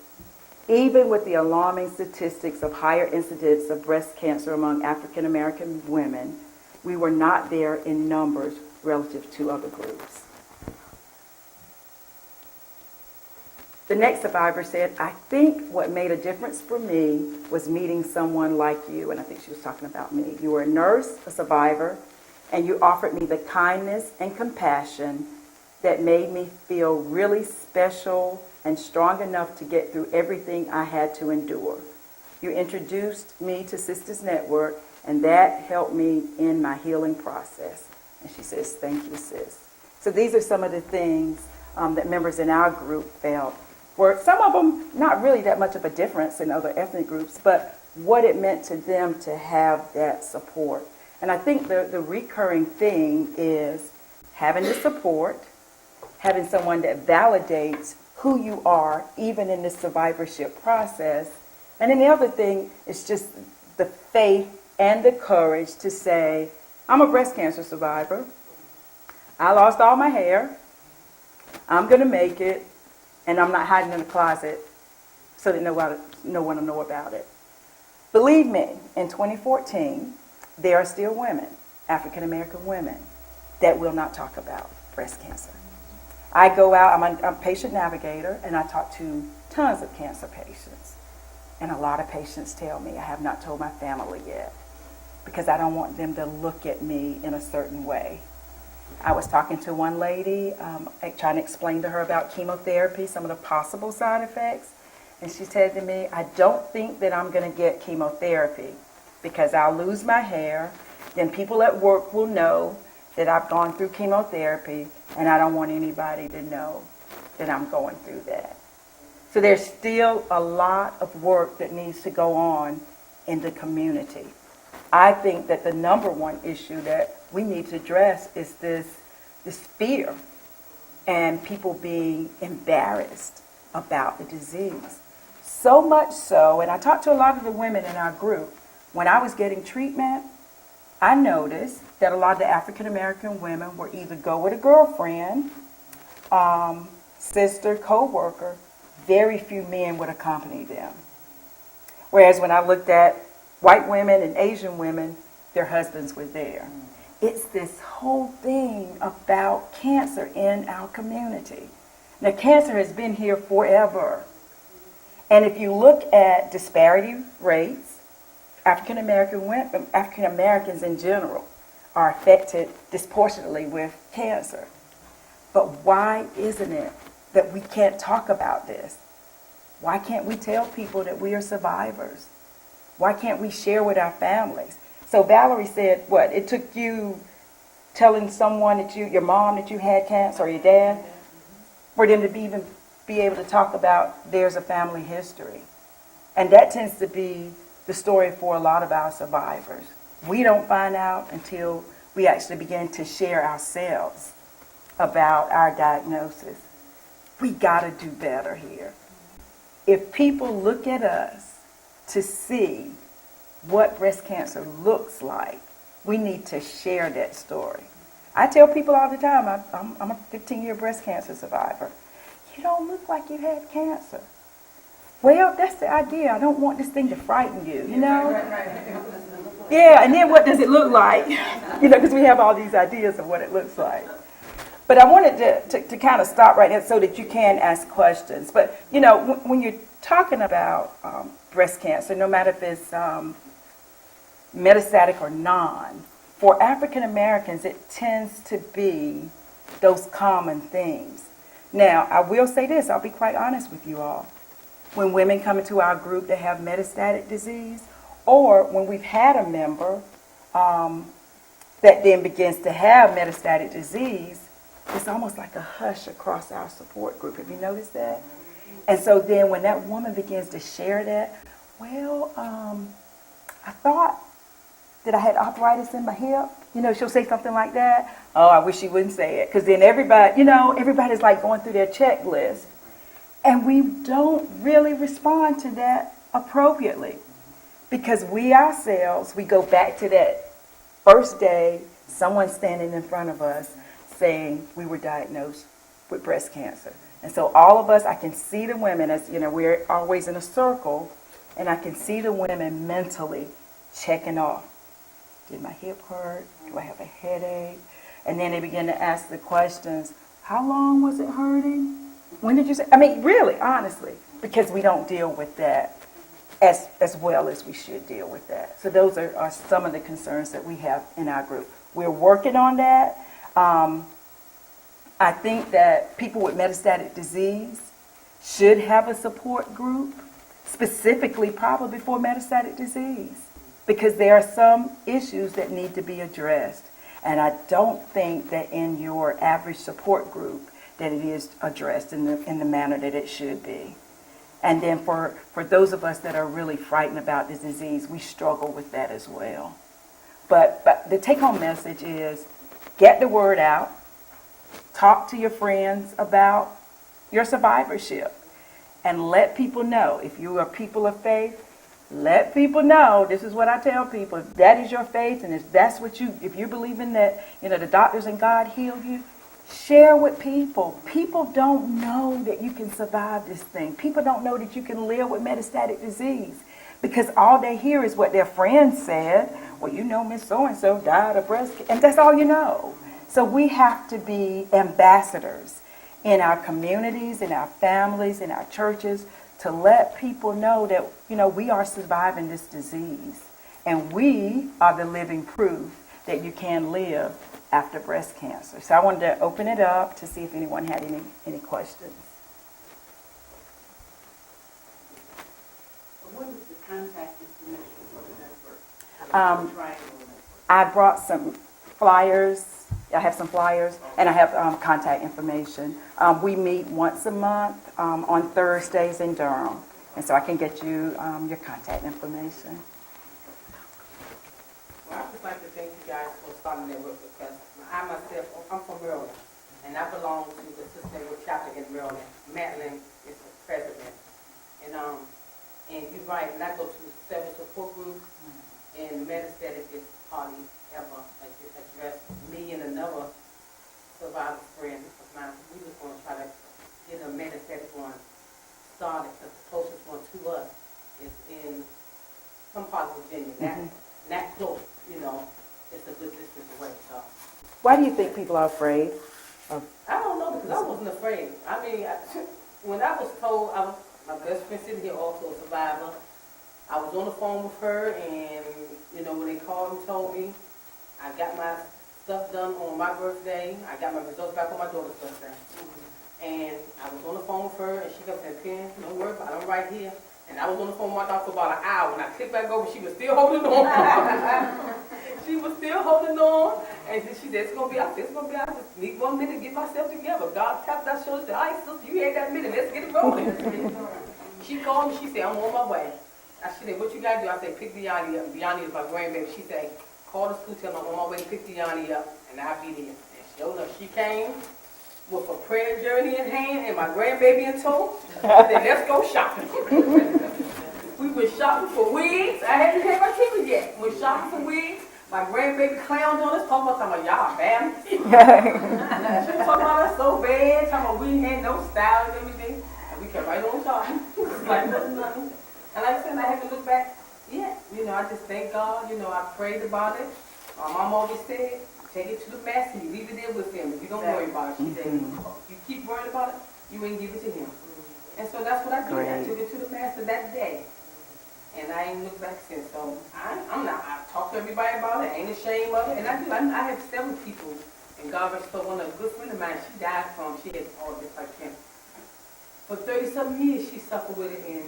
B: Even with the alarming statistics of higher incidence of breast cancer among African American women, we were not there in numbers relative to other groups. The next survivor said, I think what made a difference for me was meeting someone like you. And I think she was talking about me. You were a nurse, a survivor, and you offered me the kindness and compassion that made me feel really special and strong enough to get through everything I had to endure. You introduced me to Sisters Network, and that helped me in my healing process. And she says, thank you, sis. So these are some of the things that members in our group felt were, some of them, not really that much of a difference in other ethnic groups, but what it meant to them to have that support. And I think the recurring thing is having the support, having someone that validates who you are, even in this survivorship process. And then the other thing is just the faith and the courage to say, I'm a breast cancer survivor. I lost all my hair. I'm going to make it. And I'm not hiding in a closet so that no one will know about it. Believe me, in 2014, there are still women, African American women, that will not talk about breast cancer. I go out, I'm a patient navigator, and I talk to tons of cancer patients. And a lot of patients tell me, I have not told my family yet, because I don't want them to look at me in a certain way. I was talking to one lady, trying to explain to her about chemotherapy, some of the possible side effects. And she said to me, I don't think that I'm going to get chemotherapy because I'll lose my hair. Then people at work will know that I've gone through chemotherapy, and I don't want anybody to know that I'm going through that. So there's still a lot of work that needs to go on in the community. I think that the number one issue that we need to address is this fear and people being embarrassed about the disease. So much so, and I talked to a lot of the women in our group, when I was getting treatment, I noticed that a lot of the African American women would either go with a girlfriend, sister, co-worker. Very few men would accompany them. Whereas when I looked at white women and Asian women, their husbands were there. It's this whole thing about cancer in our community. Now, cancer has been here forever. And if you look at disparity rates, African Americans in general are affected disproportionately with cancer. But why isn't it that we can't talk about this? Why can't we tell people that we are survivors? Why can't we share with our families? So Valarie said, what, it took you telling someone that your mom that you had cancer, or your dad, for them to even be able to talk about there's a family history. And that tends to be the story for a lot of our survivors. We don't find out until we actually begin to share ourselves about our diagnosis. We got to do better here. If people look at us to see what breast cancer looks like, we need to share that story. I tell people all the time, I'm a 15-year breast cancer survivor. You don't look like you had cancer. Well, that's the idea. I don't want this thing to frighten you, you know? Yeah, and then what does it look like? You know, because we have all these ideas of what it looks like. But I wanted to kind of stop right there so that you can ask questions. But, you know, when you're talking about breast cancer, no matter if it's metastatic or non, for African Americans, it tends to be those common themes. Now, I will say this, I'll be quite honest with you all. When women come into our group that have metastatic disease, or when we've had a member that then begins to have metastatic disease, it's almost like a hush across our support group. Have you noticed that? And so then when that woman begins to share that, well, I thought that I had arthritis in my hip. You know, she'll say something like that. Oh, I wish she wouldn't say it. Because then everybody, you know, everybody's like going through their checklist. And we don't really respond to that appropriately. Because we ourselves, we go back to that first day, someone standing in front of us saying we were diagnosed with breast cancer. And so all of us, I can see the women, as you know, we're always in a circle, and I can see the women mentally checking off. Did my hip hurt? Do I have a headache? And then they begin to ask the questions, how long was it hurting? When did you say? I mean, really, honestly, because we don't deal with that as well as we should deal with that. So those are some of the concerns that we have in our group. We're working on that. I think that people with metastatic disease should have a support group, specifically probably for metastatic disease, because there are some issues that need to be addressed. And I don't think that in your average support group that it is addressed in the manner that it should be. And then for those of us that are really frightened about this disease, we struggle with that as well. But the take-home message is get the word out, talk to your friends about your survivorship, and let people know. If you are people of faith, let people know. This is what I tell people. If that is your faith, and if you believe in that, you know, the doctors and God healed you, share with people. People don't know that you can survive this thing. People don't know that you can live with metastatic disease because all they hear is what their friends said. Well, you know, Miss So-and-so died of breast cancer, and that's all you know. So we have to be ambassadors in our communities, in our families, in our churches, to let people know that, you know, we are surviving this disease. And we are the living proof that you can live after breast cancer. So I wanted to open it up to see if anyone had any questions.
C: What is the contact information for the network?
B: I brought some flyers. I have some flyers, and I have contact information. We meet once a month on Thursdays in Durham, and so I can get you your contact information.
E: Well, I'd just like to thank you guys for starting that work because I myself, I'm from Maryland, and I belong to the Sister Network chapter in Maryland. Madeline is the president. And you're right, and I go to several support groups, and Metastatic is hardly ever addressed. Me and another survivor friend of mine, we was going to try to get a Metastatic one started, because the closest one to us is in some part of Virginia. Not close, you know, it's a good distance away. So
B: Why do you think people are afraid of?
E: I don't know, because I wasn't afraid. I mean, when I was told, my best friend sitting here also a survivor. I was on the phone with her, and you know, when they called and told me, I got my stuff done on my birthday. I got my results back on my daughter's birthday, and I was on right here. And I was on the phone with my doctor for about an hour. When I clicked back over, she was still holding on. She was still holding on. And she said, it's going to be out. It's going to be out. I just need 1 minute to get myself together. God tapped that shoulder and said, all right, sister, you had that minute. Let's get it rolling. She called me. She said, I'm on my way. She said, what you got to do? I said, pick Deani up. Deani is my grandbaby. She said, call the school, tell them I'm on my way to pick Deani up, and I'll be there. And sure enough, she came with a prayer journey in hand and my grandbaby in tow. I said, let's go shopping. We went shopping for wigs. I hadn't had my TV yet. We went shopping for wigs. My grandbaby clowned on us, talking about y'all bad. She was talking about us so bad, talking about we had no style and everything. And we kept right on shopping. Like nothing. And like I said, I haven't looked back yet. You know, I just thank God. You know, I prayed about it. My mom always said, take it to the master. You leave it there with him. If you don't worry about it, she said, you keep worrying about it, you ain't give it to him. And so that's what I did. I took it to the master that day. And I ain't looked back since. So I'm not, I talk to everybody about it. I ain't ashamed of it. And I do. I have several people. And God restored one of a good friend of mine. She died she had all this like cancer. For 30-something years, she suffered with it and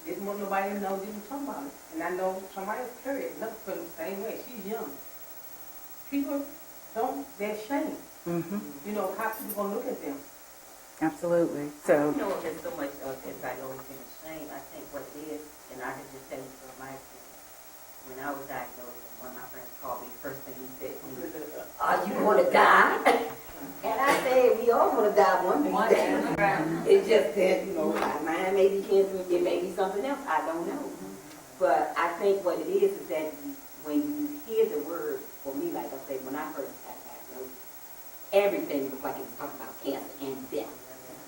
E: didn't want nobody to know, didn't talk about it. And I know somebody else carried another person the same way. She's young. People they're ashamed.
B: Mm-hmm.
E: You know, how people gonna look at them?
B: Absolutely.
F: I
B: So,
F: don't know if there's so much of everybody always been ashamed. I think what it is, and I can just tell you from my experience, when I was diagnosed, and one of my friends called me, first thing he said to me, are you going to die? And I said, we all going to die one day. It's just that, you know, mine may be cancer, it may be something else, I don't know. But I think what it is that when you hear the word, for me, like I said, when I first got diagnosed, everything was like it was talking about cancer and death.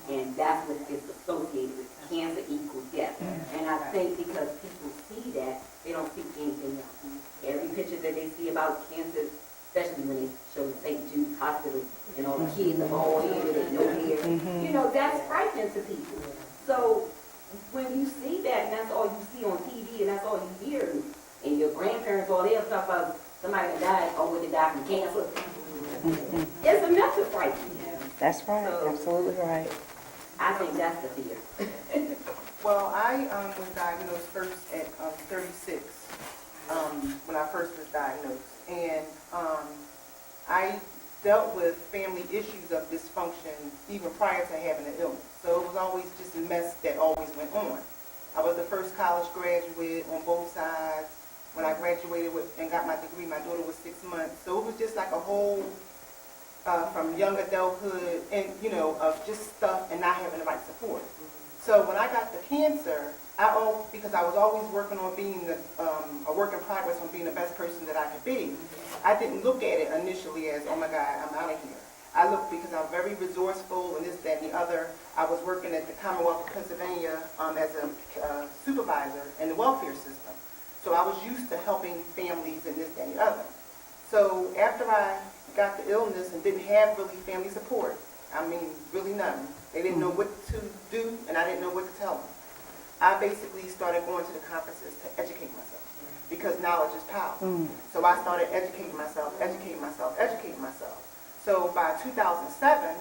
F: And that's what is associated with cancer equals death. And I think because people see that, they don't see anything else. Every picture that they see about cancer, especially when they show the St. Jude's Hospital and all the kids are all headed and no hair, you know, that's frightening to people. So when you see that, and that's all you see on TV, and that's all you hear, and your grandparents, all they ever talk about somebody that died, or when they died from cancer, it's enough to frighten you.
B: that's right.
F: So-
B: Absolutely right.
F: I think that's the fear.
A: Well, I was diagnosed first at 36 when I first was diagnosed. And I dealt with family issues of dysfunction even prior to having the illness. So it was always just a mess that always went on. I was the first college graduate on both sides. When I graduated and got my degree, my daughter was 6 months. So it was just like a whole, from young adulthood and, you know, of just stuff and not having the right support. So when I got the cancer, because I was always working on being a work in progress on being the best person that I could be, I didn't look at it initially as, oh my God, I'm out of here. I looked because I'm very resourceful and this, that, and the other. I was working at the Commonwealth of Pennsylvania as a supervisor in the welfare system. So I was used to helping families and this, that, and the other. So after I got the illness and didn't have really family support, I mean, really none. They didn't know what to do, and I didn't know what to tell them. I basically started going to the conferences to educate myself, because knowledge is power. So I started educating myself. So by 2007,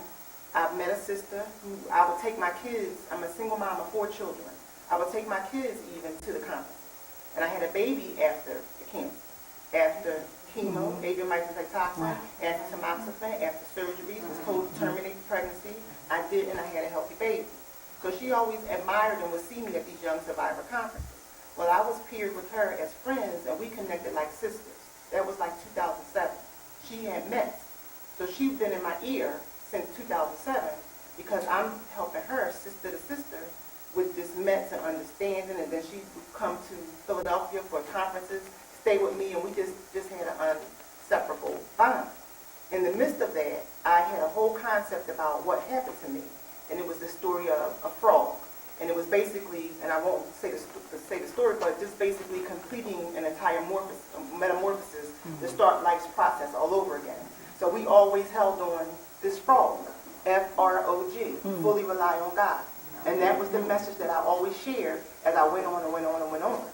A: I met a sister who I would take my kids. I'm a single mom of 4 children. I would take my kids even to the conference. And I had a baby after the cancer, after chemo, aviomycin toxin, after tamoxifen, after surgery, was told to terminate the pregnancy. I did, and I had a healthy baby. So she always admired and would see me at these young survivor conferences. Well, I was paired with her as friends, and we connected like sisters. That was like 2007. She had Mets. So she's been in my ear since 2007 because I'm helping her, sister to sister, with this Mets and understanding, and then she would come to Philadelphia for conferences, stay with me, and we just had an inseparable bond. In the midst of that, I had a whole concept about what happened to me, and it was the story of a frog. And it was basically, and I won't say the story, but just basically completing an entire metamorphosis to start life's process all over again. So we always held on this frog, F-R-O-G, fully rely on God. And that was the message that I always shared as I went on and went on and went on.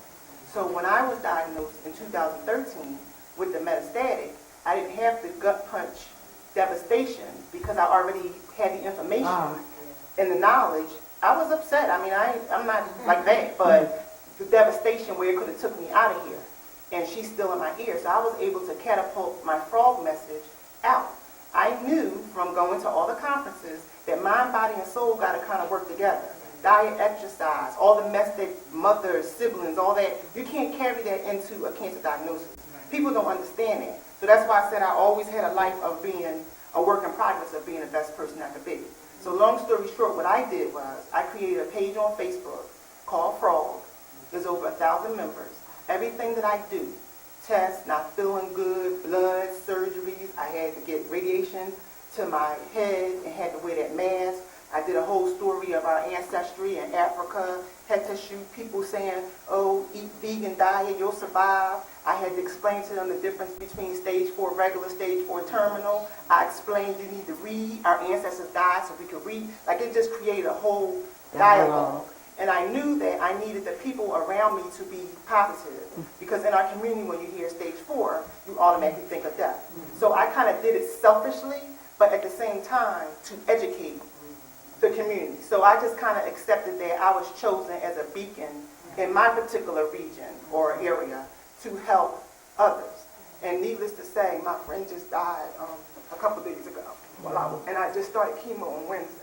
A: So when I was diagnosed in 2013 with the metastatic, I didn't have the gut punch devastation because I already had the information and the knowledge I was upset. I mean, I'm not like that, but the devastation where it could have took me out of here. And she's still in my ear. So I was able to catapult my frog message out. I knew from going to all the conferences that mind, body, and soul got to kind of work together. Diet, exercise, all the mess that mothers, siblings, all that, you can't carry that into a cancer diagnosis. People don't understand that. So that's why I said I always had a life of being a work in progress of being the best person I could be. So long story short, what I did was I created a page on Facebook called Frog. There's over 1,000 members. Everything that I do, tests, not feeling good, blood, surgeries, I had to get radiation to my head and had to wear that mask. I did a whole story of our ancestry in Africa, had to shoot people saying, oh, eat vegan diet, you'll survive. I had to explain to them the difference between stage 4 regular, stage 4 terminal. I explained you need to read. Our ancestors died so we could read. Like it just created a whole dialogue. And I knew that I needed the people around me to be positive. Because in our community, when you hear stage 4, you automatically think of death. So I kind of did it selfishly, but at the same time to educate the community. So I just kind of accepted that I was chosen as a beacon in my particular region or area to help others. And needless to say, my friend just died a couple days ago. And I just started chemo on Wednesday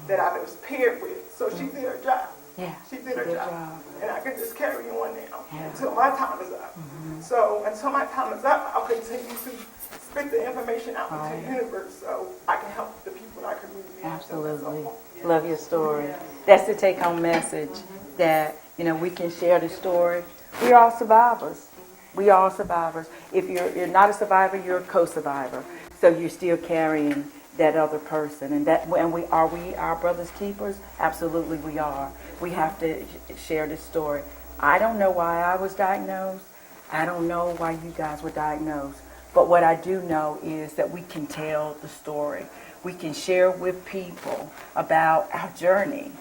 A: that I was paired with. So she did her job.
B: Yeah,
A: She did her job. And I can just carry on now until my time is up. So until my time is up, I'll continue to spit the information out into the universe so I can help the people in our community.
B: Absolutely. Love your story. That's the take-home message that, we can share the story. We're all survivors. We are all survivors. If you're not a survivor, you're a co-survivor. So you're still carrying that other person. And are we our brother's keepers? Absolutely we are. We have to share this story. I don't know why I was diagnosed. I don't know why you guys were diagnosed. But what I do know is that we can tell the story. We can share with people about our journey.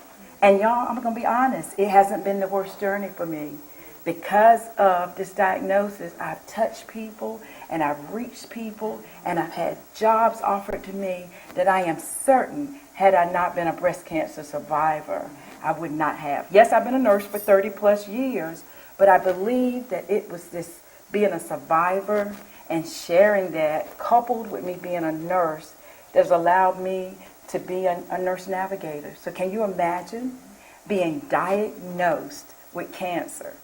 B: And y'all, I'm going to be honest, it hasn't been the worst journey for me. Because of this diagnosis, I've touched people and I've reached people and I've had jobs offered to me that I am certain, had I not been a breast cancer survivor, I would not have. Yes, I've been a nurse for 30 plus years, but I believe that it was this being a survivor and sharing that, coupled with me being a nurse, that's allowed me to be a nurse navigator. So can you imagine being diagnosed with cancer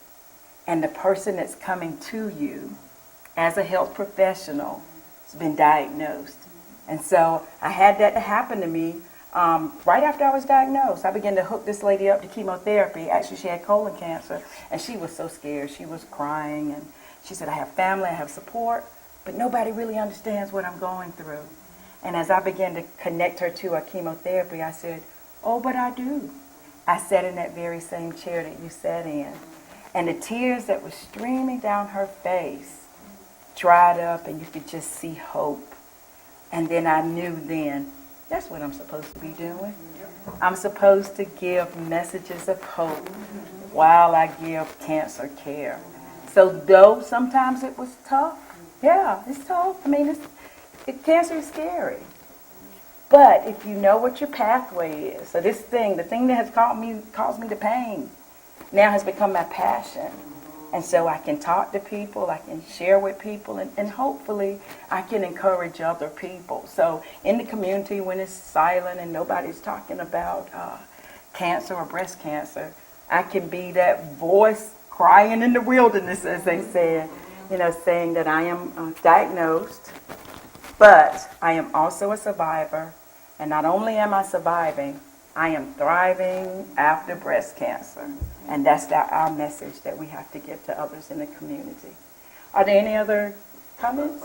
B: and the person that's coming to you as a health professional has been diagnosed? And so I had that happen to me right after I was diagnosed. I began to hook this lady up to chemotherapy. Actually, she had colon cancer, and she was so scared. She was crying, and she said, I have family, I have support, but nobody really understands what I'm going through. And as I began to connect her to a chemotherapy, I said, oh, but I do. I sat in that very same chair that you sat in. And the tears that were streaming down her face dried up, and you could just see hope. And then I knew then, that's what I'm supposed to be doing. I'm supposed to give messages of hope while I give cancer care. So though sometimes it was tough, yeah, it's tough. I mean, cancer is scary. But if you know what your pathway is, so the thing that has caused me the pain, now has become my passion. And so I can talk to people, I can share with people, and hopefully I can encourage other people. So in the community, when it's silent and nobody's talking about cancer or breast cancer, I can be that voice crying in the wilderness, as they said, saying that I am diagnosed, but I am also a survivor. And not only am I surviving, I am thriving after breast cancer. And that's our message that we have to give to others in the community. Are there any other comments?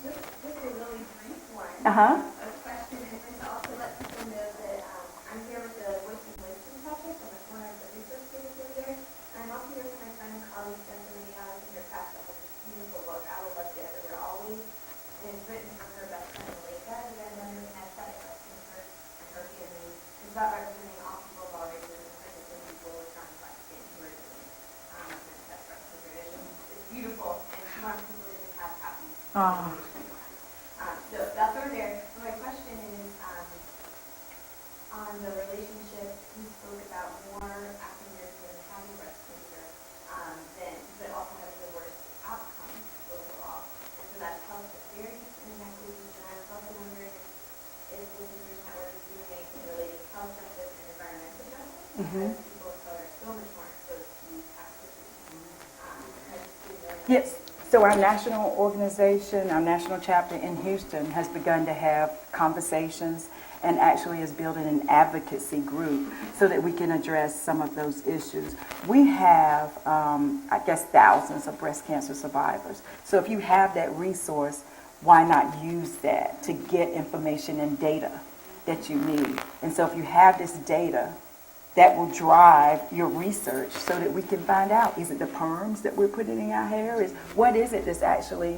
G: Just a really brief one.
B: Uh-huh.
G: A question, and to also let people know that I'm here with the Voice and Wisdom Project on the corner of the research center over there. And I'm also here with my friend and colleague, Stephanie Allen, in her past of this beautiful book, I Will Love You Everywhere Always. And it's written from her best friend, Malika, who has under metastatic breast cancer and her family. It's about representing all people of all races, and particularly people with chronic black skin who are doing metastatic breast cancer. It's beautiful, and she wants people to just have happy.
B: Oh.
G: So that's over there. My question is on the relationship, he spoke about more African Americans having breast cancer but also having the worst outcomes overall. And so that's health disparities and inequities. And I was also wondering if the Research Network is doing anything related to health justice and environmental justice, because people of color are so much more exposed to toxicity.
B: Yes. So our national organization, our national chapter in Houston has begun to have conversations and actually is building an advocacy group so that we can address some of those issues. We have, I guess, thousands of breast cancer survivors. So if you have that resource, why not use that to get information and data that you need? And so if you have this data, that will drive your research so that we can find out, is it the perms that we're putting in our hair? What is it that's actually,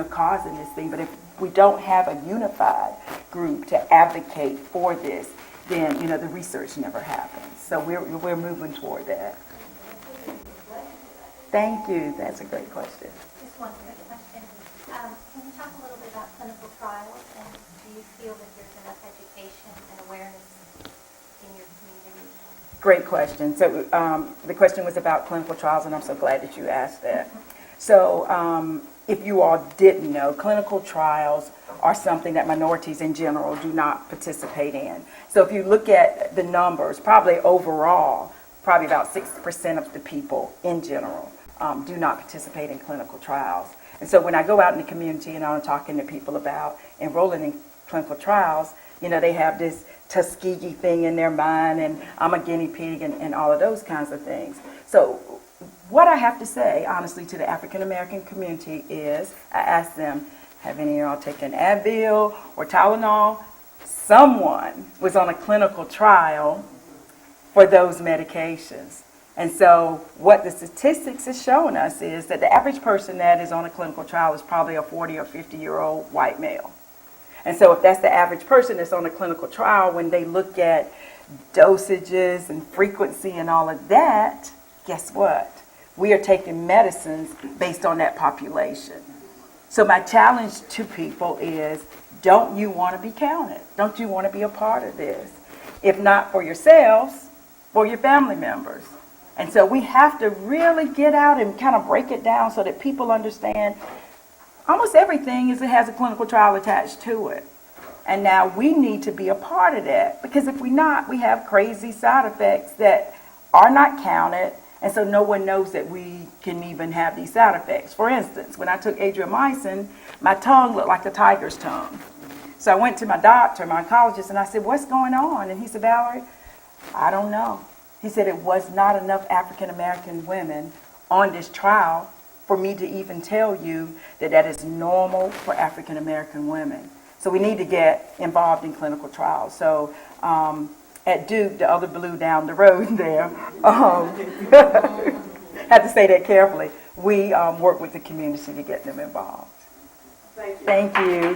B: causing this thing? But if we don't have a unified group to advocate for this, then, the research never happens. So we're moving toward that. Thank you. That's a great question.
H: Just one quick question. Can you talk a little bit about clinical trials, and do you feel that there's enough education and awareness in your community?
B: Great question. So the question was about clinical trials, and I'm so glad that you asked that. So if you all didn't know, clinical trials are something that minorities in general do not participate in. So if you look at the numbers, probably overall, probably about 6% of the people in general do not participate in clinical trials. And so when I go out in the community and I'm talking to people about enrolling in clinical trials, they have this Tuskegee thing in their mind, and I'm a guinea pig, and all of those kinds of things. So what I have to say, honestly, to the African American community is, I ask them, have any of y'all taken Advil or Tylenol? Someone was on a clinical trial for those medications. And so what the statistics is showing us is that the average person that is on a clinical trial is probably a 40 or 50-year-old white male. And so if that's the average person that's on a clinical trial, when they look at dosages and frequency and all of that, guess what? We are taking medicines based on that population. So my challenge to people is, don't you want to be counted? Don't you want to be a part of this? If not for yourselves, for your family members. And so we have to really get out and kind of break it down so that people understand almost everything has a clinical trial attached to it. And now we need to be a part of that, because if we're not, we have crazy side effects that are not counted, and so no one knows that we can even have these side effects. For instance, when I took adriamycin, my tongue looked like a tiger's tongue. So I went to my doctor, my oncologist, and I said, what's going on? And he said, Valarie, I don't know. He said it was not enough African American women on this trial for me to even tell you that that is normal for African American women. So we need to get involved in clinical trials. So at Duke, the other blue down the road there, had to say that carefully, we work with the community to get them involved. Thank you.